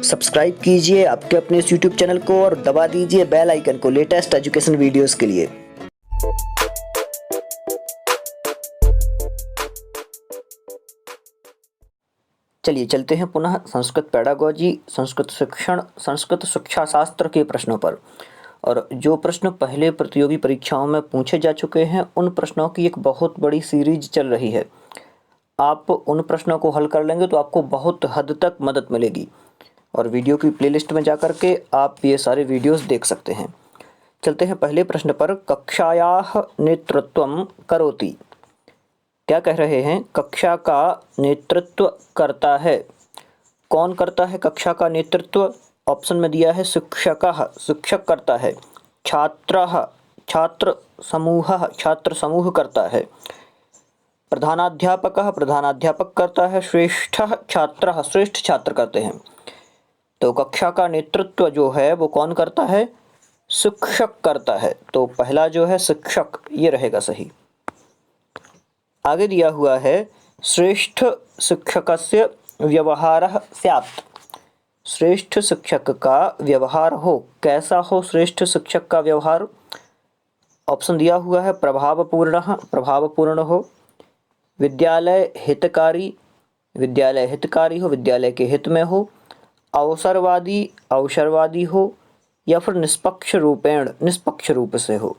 Subscribe कीजिए आपके अपने इस यूट्यूब चैनल को और दबा दीजिए बेल आइकन को लेटेस्ट एजुकेशन वीडियोस के लिए। चलिए चलते हैं पुनः संस्कृत पेडागोजी, संस्कृत शिक्षण, संस्कृत शिक्षा शास्त्र के प्रश्नों पर। और जो प्रश्न पहले प्रतियोगी परीक्षाओं में पूछे जा चुके हैं उन प्रश्नों की एक बहुत बड़ी सीरीज चल रही है। आप उन प्रश्नों को हल कर लेंगे तो आपको बहुत हद तक मदद मिलेगी। और वीडियो की प्लेलिस्ट में जाकर के आप ये सारे वीडियोस देख सकते हैं। चलते हैं पहले प्रश्न पर। कक्षायाः नेतृत्वं करोति। क्या कह रहे हैं? कक्षा का नेतृत्व करता है। कौन करता है कक्षा का नेतृत्व? ऑप्शन में दिया है शिक्षकः, शिक्षक करता है। छात्रः, छात्र समूह करता है। प्रधानाध्यापकः, प्रधानाध्यापक करता है। श्रेष्ठः छात्रः, श्रेष्ठ छात्र करते हैं। तो कक्षा का नेतृत्व जो है वो कौन करता है? शिक्षक करता है। तो पहला जो है शिक्षक, ये रहेगा सही। आगे दिया हुआ है श्रेष्ठ शिक्षकस्य व्यवहारः स्यात्। श्रेष्ठ शिक्षक का व्यवहार हो, कैसा हो श्रेष्ठ शिक्षक का व्यवहार? ऑप्शन दिया हुआ है प्रभावपूर्णः, प्रभावपूर्ण हो। विद्यालय हितकारी, विद्यालय हितकारी हो, विद्यालय के हित में हो। अवसरवादी, अवसरवादी हो। या फिर निष्पक्ष रूपेण, निष्पक्ष रूप से हो।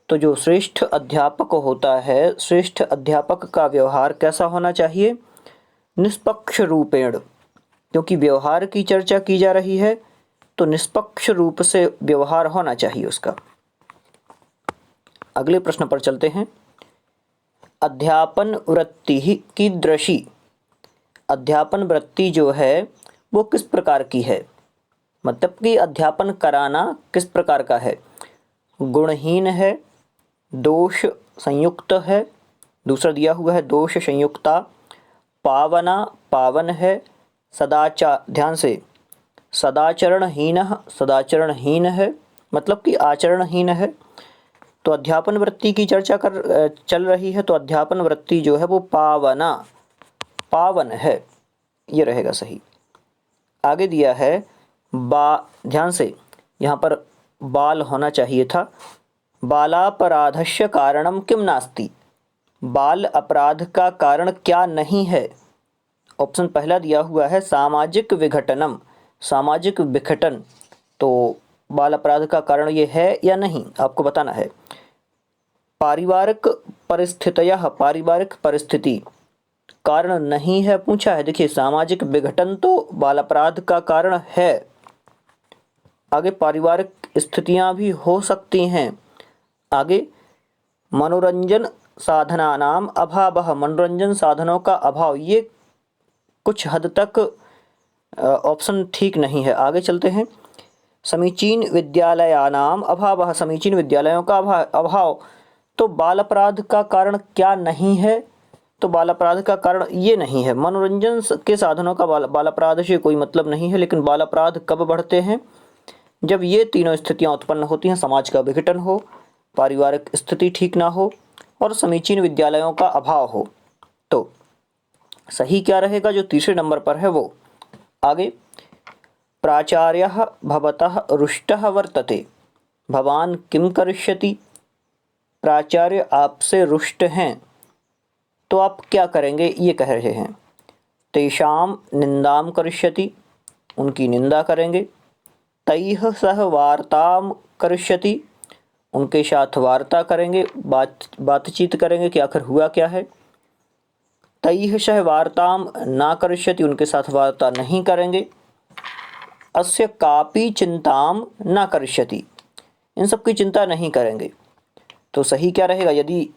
तो जो श्रेष्ठ अध्यापक होता है, श्रेष्ठ अध्यापक का व्यवहार कैसा होना चाहिए? निष्पक्ष रूपेण, क्योंकि व्यवहार की चर्चा की जा रही है तो निष्पक्ष रूप से व्यवहार होना चाहिए उसका। अगले प्रश्न पर चलते हैं। अध्यापन वृत्ति कीदृशी। अध्यापन वृत्ति जो है वो किस प्रकार की है? मतलब कि अध्यापन कराना किस प्रकार का है? गुणहीन है, दोष संयुक्त है। दूसरा दिया हुआ है दोष संयुक्ता। पावना, पावन है। ध्यान से, सदाचरणहीन, सदाचरणहीन है, मतलब कि आचरणहीन है। तो अध्यापन वृत्ति की चर्चा चल रही है तो अध्यापन वृत्ति जो है वो पावना, पावन है, ये रहेगा सही। आगे दिया है ध्यान से, यहाँ पर बाल होना चाहिए था। बालापराधस्य कारणम किम नास्ति। बाल अपराध का कारण क्या नहीं है? ऑप्शन पहला दिया हुआ है सामाजिक विघटनम, सामाजिक विघटन। तो बाल अपराध का कारण ये है या नहीं, आपको बताना है। पारिवारिक परिस्थितियाँ, पारिवारिक परिस्थिति कारण नहीं है पूछा है। देखिए सामाजिक विघटन तो बाल अपराध का कारण है। आगे पारिवारिक स्थितियां भी हो सकती हैं। आगे मनोरंजन साधनानाम अभावः, मनोरंजन साधनों का अभाव, ये कुछ हद तक ऑप्शन ठीक नहीं है। आगे चलते हैं। समीचीन विद्यालयानाम अभावः, समीचीन विद्यालयों का अभाव। तो बाल अपराध का कारण क्या नहीं है? तो बाल अपराध का कारण ये नहीं है। मनोरंजन के साधनों का बाल अपराध से कोई मतलब नहीं है। लेकिन बाल अपराध कब बढ़ते हैं? जब ये तीनों स्थितियां उत्पन्न होती हैं, समाज का विघटन हो, पारिवारिक स्थिति ठीक ना हो और समीचीन विद्यालयों का अभाव हो। तो सही क्या रहेगा जो तीसरे नंबर पर है वो। आगे प्राचार्यः भवतः रुष्टः वर्तते, भवान किम करिष्यति। प्राचार्य आपसे रुष्ट हैं तो आप क्या करेंगे, ये कह रहे हैं। तेषां निंदाम करिष्यति, उनकी निंदा करेंगे। तैः सह वार्ताम करिष्यति, उनके साथ वार्ता करेंगे, बातचीत करेंगे कि आखिर हुआ क्या है। तैः सह वार्ताम ना करिष्यति, उनके साथ वार्ता नहीं करेंगे। अस्य कापि चिंताम ना करिष्यति, इन सब की चिंता नहीं करेंगे। तो सही क्या रहेगा? यदि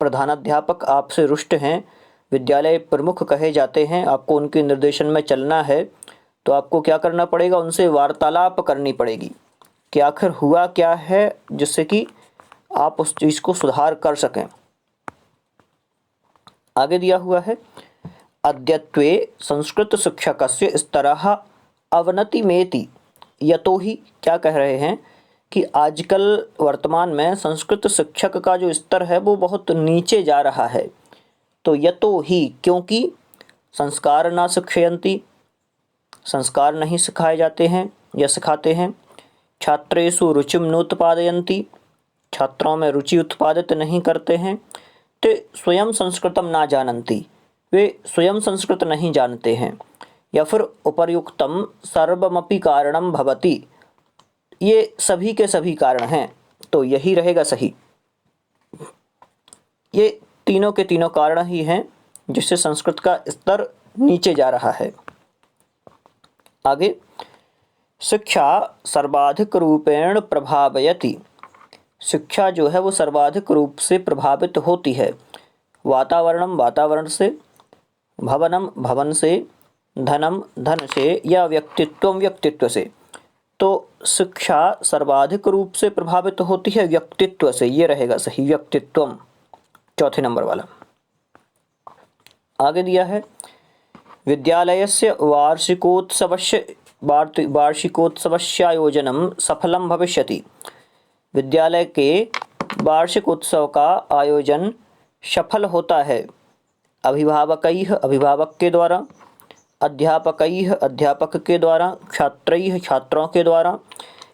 प्रधानाध्यापक आपसे रुष्ट हैं, विद्यालय प्रमुख कहे जाते हैं, आपको उनके निर्देशन में चलना है तो आपको क्या करना पड़ेगा? उनसे वार्तालाप करनी पड़ेगी कि आखिर हुआ क्या है, जिससे कि आप उस चीज़ को सुधार कर सकें। आगे दिया हुआ है अद्यत्वे संस्कृत शिक्षकस्य स्तरः अवनतिमेति यतोहि। क्या कह रहे हैं कि आजकल वर्तमान में संस्कृत शिक्षक का जो स्तर है वो बहुत नीचे जा रहा है। तो यतो ही, क्योंकि संस्कार न शिक्षयन्ति, संस्कार नहीं सिखाए जाते हैं या सिखाते हैं। छात्रेषु रुचिम नोत्पादयन्ति, छात्रों में रुचि उत्पादित नहीं करते हैं। ते स्वयं संस्कृतम ना जानन्ति, वे स्वयं संस्कृत नहीं जानते हैं। या फिर उपर्युक्तम सर्वमपि कारणम भवति, ये सभी के सभी कारण हैं, तो यही रहेगा सही। ये तीनों के तीनों कारण ही हैं जिससे संस्कृत का स्तर नीचे जा रहा है। आगे, शिक्षा सर्वाधिक रूपेण प्रभावयति, शिक्षा जो है वो सर्वाधिक रूप से प्रभावित होती है। वातावरणम वातावरण से, भवनम भवन से, धनम धन से, या व्यक्तित्वम व्यक्तित्व से। तो शिक्षा सर्वाधिक रूप से प्रभावित होती है व्यक्तित्व से, ये रहेगा सही, व्यक्तित्वम, चौथे नंबर वाला। आगे दिया है विद्यालयस्य वार्षिकोत्सवस्यायोजनं सफलं भविष्यति, विद्यालय के वार्षिक उत्सव का आयोजन सफल होता है अभिभावकैः अभिभावक के द्वारा, अध्यापकैः अध्यापक के द्वारा, छात्रैः छात्रों के द्वारा,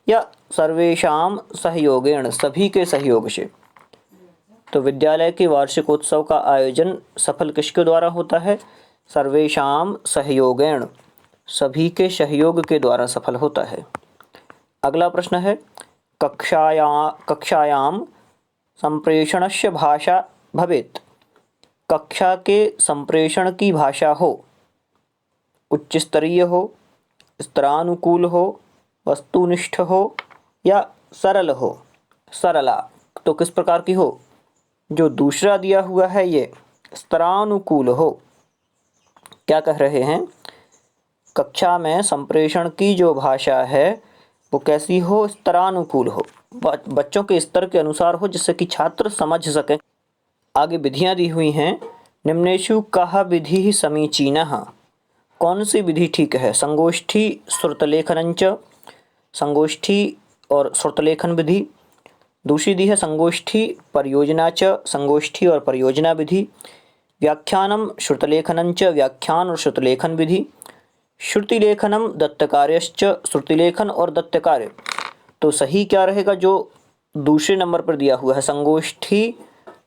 या सर्वेषां सहयोगेण सभी के सहयोग से। तो विद्यालय के वार्षिकोत्सव का आयोजन सफल किसके द्वारा होता है? सर्वेषां सहयोगेण, सभी के सहयोग के द्वारा सफल होता है। अगला प्रश्न है कक्षायां संप्रेषणस्य भाषा भवेत्, कक्षा के संप्रेषण की भाषा हो, उच्च स्तरीय हो, स्तरानुकूल हो, वस्तुनिष्ठ हो, या सरल हो। सरला तो किस प्रकार की हो? जो दूसरा दिया हुआ है ये स्तरानुकूल हो। क्या कह रहे हैं? कक्षा में संप्रेषण की जो भाषा है वो कैसी हो? स्तरानुकूल हो, बच्चों के स्तर के अनुसार हो, जिससे कि छात्र समझ सकें। आगे विधियां दी हुई हैं। निम्नेषु कः विधि समीचीनः, कौन सी विधि ठीक है? संगोष्ठी श्रुतलेखनंच, संगोष्ठी और श्रुतलेखन विधि। दूसरी दी है संगोष्ठी परियोजना च, संगोष्ठी और परियोजना विधि। व्याख्यानम श्रुतलेखनंच, व्याख्यान और श्रुतलेखन विधि। श्रुतिलेखनम दत्तकार्यश्च, श्रुतिलेखन और दत्तकार्य। तो सही क्या रहेगा? जो दूसरे नंबर पर दिया हुआ है संगोष्ठी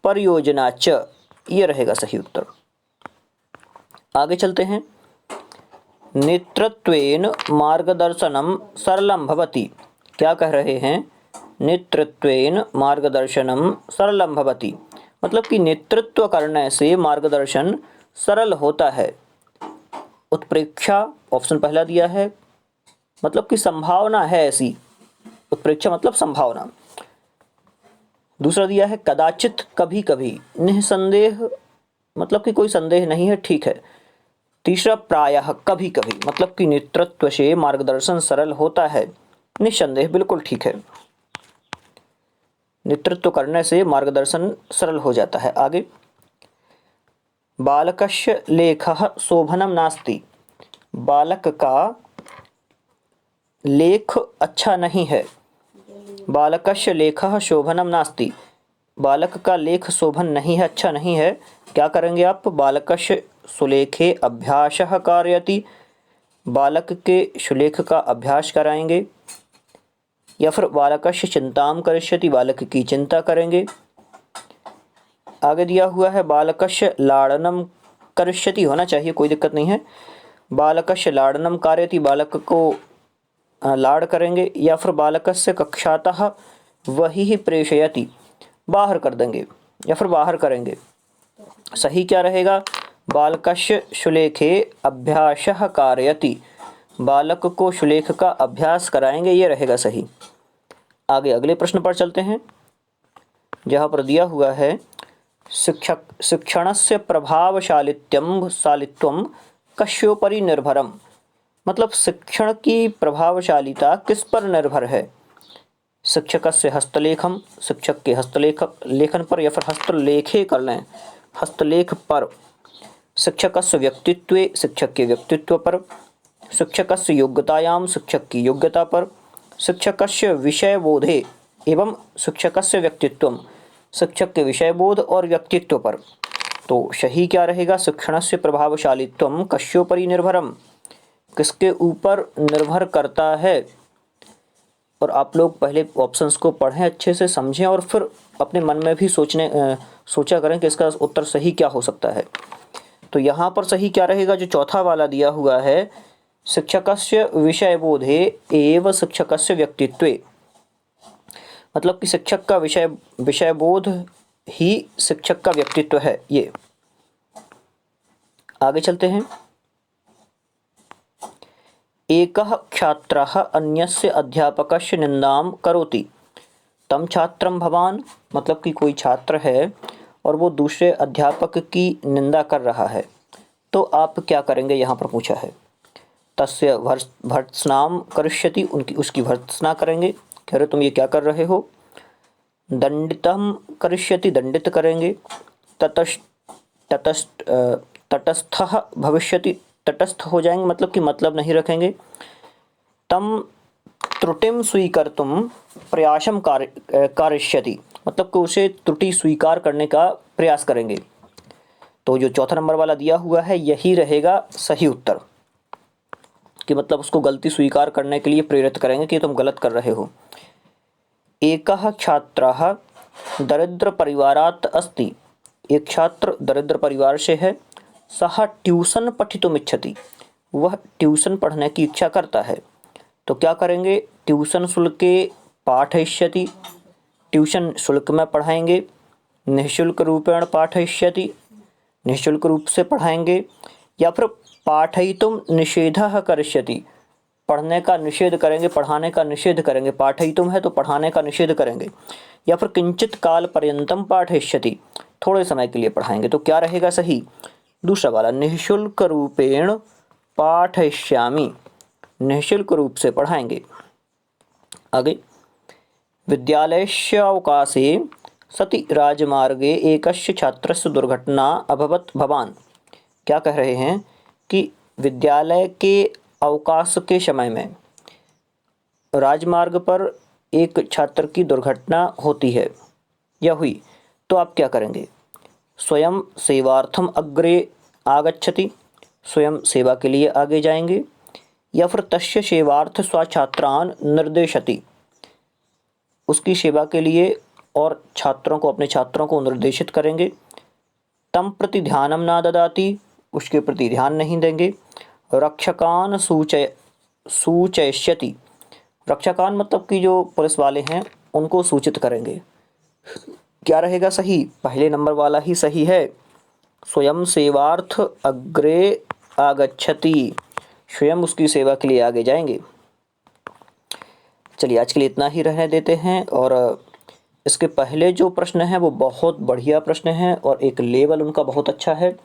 परियोजना च, ये रहेगा सही उत्तर। आगे चलते हैं। नेतृत्वेन मार्गदर्शनम सरलम भवति, क्या कह रहे हैं? नेतृत्वेन मार्गदर्शनम सरलम भवति, मतलब कि नेतृत्व करने से मार्गदर्शन सरल होता है। उत्प्रेक्षा ऑप्शन पहला दिया है, मतलब कि संभावना है ऐसी, उत्प्रेक्षा मतलब संभावना। दूसरा दिया है कदाचित कभी कभी, निसंदेह मतलब कि कोई संदेह नहीं है, ठीक है। तीसरा प्रायः कभी कभी, मतलब कि नेतृत्व से मार्गदर्शन सरल होता है, निसंदेह बिल्कुल ठीक है। नेतृत्व करने से मार्गदर्शन सरल हो जाता है। आगे बालकस्य लेखः शोभनं नास्ति, बालक का लेख अच्छा नहीं है। बालकस्य लेखः शोभनं नास्ति, बालक का लेख शोभन नहीं है, अच्छा नहीं है। क्या करेंगे आप? बालकस्य सुलेखे अभ्यासः कारयति, बालक के सुलेख का अभ्यास कराएंगे। या फिर बालकस्य चिंतां करिष्यति, बालक की चिंता करेंगे। आगे दिया हुआ है बालकस्य लाड़नम करिष्यति, होना चाहिए, कोई दिक्कत नहीं है। बालकस्य लाड़नम कारयति, बालक को लाड़ करेंगे। या फिर बालकस्य कक्षातः वही प्रेषयति, बाहर कर देंगे या फिर बाहर करेंगे। सही क्या रहेगा? बालकस्य सुलेखे अभ्यासः कारयति, बालक को सुलेख का अभ्यास कराएंगे, ये रहेगा सही। आगे अगले प्रश्न पर चलते हैं, जहाँ पर दिया हुआ है शिक्षणस्य प्रभावशालित्वं कस्योपरि निर्भरम, मतलब शिक्षण की प्रभावशालिता किस पर निर्भर है? शिक्षकस्य हस्तलेखम, शिक्षक के लेखन पर, या फिर हस्तलेखे कर लें, हस्तलेख पर। शिक्षकस्य व्यक्तित्वे, शिक्षक के व्यक्तित्व पर। शिक्षकस्य योग्यतायां, शिक्षक की योग्यता पर। शिक्षकस्य विषयबोधे एवं शिक्षकस्य व्यक्तित्वम, शिक्षक के विषयबोध और व्यक्तित्व पर। तो सही क्या रहेगा? शिक्षणस्य प्रभावशालित्वं कस्योपरि निर्भरम, किसके ऊपर निर्भर करता है। और आप लोग पहले ऑप्शंस को पढ़ें, अच्छे से समझें और फिर अपने मन में भी सोचा करें कि इसका उत्तर सही क्या हो सकता है। तो यहाँ पर सही क्या रहेगा, जो चौथा वाला दिया हुआ है, शिक्षकस्य विषयबोधे एव शिक्षकस्य व्यक्तित्वे, मतलब कि शिक्षक का विषयबोध ही शिक्षक का व्यक्तित्व है। ये आगे चलते हैं। एकः छात्रः अन्यस्य अध्यापकस्य निंदां करोति तम छात्रं भवान, मतलब कि कोई छात्र है और वो दूसरे अध्यापक की निंदा कर रहा है, तो आप क्या करेंगे, यहाँ पर पूछा है। तस्य भर्त्सनां करिष्यति, उसकी भर्त्सना करेंगे, कह रहे तुम ये क्या कर रहे हो। दंडितं करिष्यति, दंडित करेंगे। तटस्थः भविष्यति, तटस्थ हो जाएंगे, मतलब कि मतलब नहीं रखेंगे। तम त्रुटिं स्वीकर्तुं प्रयासं करिष्यति, मतलब कि उसे त्रुटि स्वीकार करने का प्रयास करेंगे। तो जो चौथा नंबर वाला दिया हुआ है यही रहेगा सही उत्तर, कि मतलब उसको गलती स्वीकार करने के लिए प्रेरित करेंगे कि तुम गलत कर रहे हो। एकः छात्रः दरिद्र परिवारात् अस्ति, एक छात्र दरिद्र परिवार से है। सः ट्यूशन पठितुमिच्छति, वह ट्यूशन पढ़ने की इच्छा करता है। तो क्या करेंगे, ट्यूशन शुल्के पाठयिष्यति, ट्यूशन शुल्क में पढ़ाएंगे। निःशुल्क रूपेण पाठयिष्यति, निःशुल्क रूप से पढ़ाएंगे। या फिर पाठयितुं निषेधः करिष्यति, पढ़ने का निषेध करेंगे, पढ़ाने का निषेध करेंगे। पाठयितुं है तो पढ़ाने का निषेध करेंगे। या फिर किंचित काल पर्यंतम पाठयिष्यति, थोड़े समय के लिए पढ़ाएंगे। तो क्या रहेगा सही, दूसरा वाला, निःशुल्क रूपेण पाठयिष्यामि, निःशुल्क रूप से पढ़ाएंगे। आगे, विद्यालयस्य अवकाशे सति राजमार्गे एकस्य छात्रस्य दुर्घटना अभवत् भवान, क्या कह रहे हैं कि विद्यालय के अवकाश के समय में राजमार्ग पर एक छात्र की दुर्घटना होती है या हुई, तो आप क्या करेंगे। स्वयं सेवार्थम अग्रे आगच्छति, स्वयं सेवा के लिए आगे जाएंगे। या फिर तस्य सेवार्थ स्वछात्रान् निर्देशति, उसकी सेवा के लिए और छात्रों को, अपने छात्रों को निर्देशित करेंगे। तम प्रति ध्यानं न ददाति, उसके प्रति ध्यान नहीं देंगे। रक्षकान सूचयिष्यति, रक्षकान मतलब कि जो पुलिस वाले हैं उनको सूचित करेंगे। क्या रहेगा सही, पहले नंबर वाला ही सही है। स्वयं सेवार्थ अग्रे आगच्छति, स्वयं उसकी सेवा के लिए आगे जाएंगे। चलिए आज के लिए इतना ही रहने देते हैं। और इसके पहले जो प्रश्न हैं वो बहुत बढ़िया प्रश्न हैं और एक लेवल उनका बहुत अच्छा है।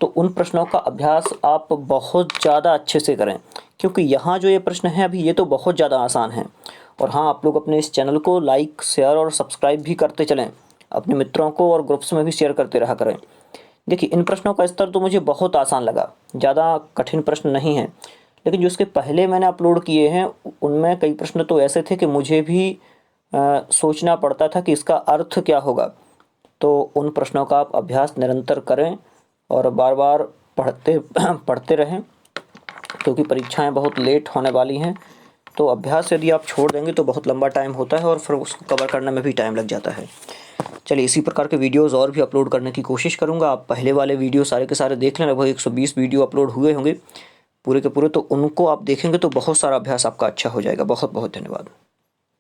तो उन प्रश्नों का अभ्यास आप बहुत ज़्यादा अच्छे से करें, क्योंकि यहाँ जो ये प्रश्न हैं अभी ये तो बहुत ज़्यादा आसान हैं। और हाँ, आप लोग अपने इस चैनल को लाइक, शेयर और सब्सक्राइब भी करते चलें, अपने मित्रों को और ग्रुप्स में भी शेयर करते रहा करें। देखिए, इन प्रश्नों का स्तर तो मुझे बहुत आसान लगा, ज़्यादा कठिन प्रश्न नहीं हैं। लेकिन जो इसके पहले मैंने अपलोड किए हैं उनमें कई प्रश्न तो ऐसे थे कि मुझे भी सोचना पड़ता था कि इसका अर्थ क्या होगा। तो उन प्रश्नों का आप अभ्यास निरंतर करें और बार बार पढ़ते रहें, क्योंकि परीक्षाएं बहुत लेट होने वाली हैं। तो अभ्यास यदि आप छोड़ देंगे तो बहुत लंबा टाइम होता है और फिर उसको कवर करने में भी टाइम लग जाता है। चलिए, इसी प्रकार के वीडियोस और भी अपलोड करने की कोशिश करूंगा। आप पहले वाले वीडियो सारे के सारे देख लें, लगभग 120 वीडियो अपलोड हुए होंगे पूरे के पूरे, तो उनको आप देखेंगे तो बहुत सारा अभ्यास आपका अच्छा हो जाएगा। बहुत बहुत धन्यवाद।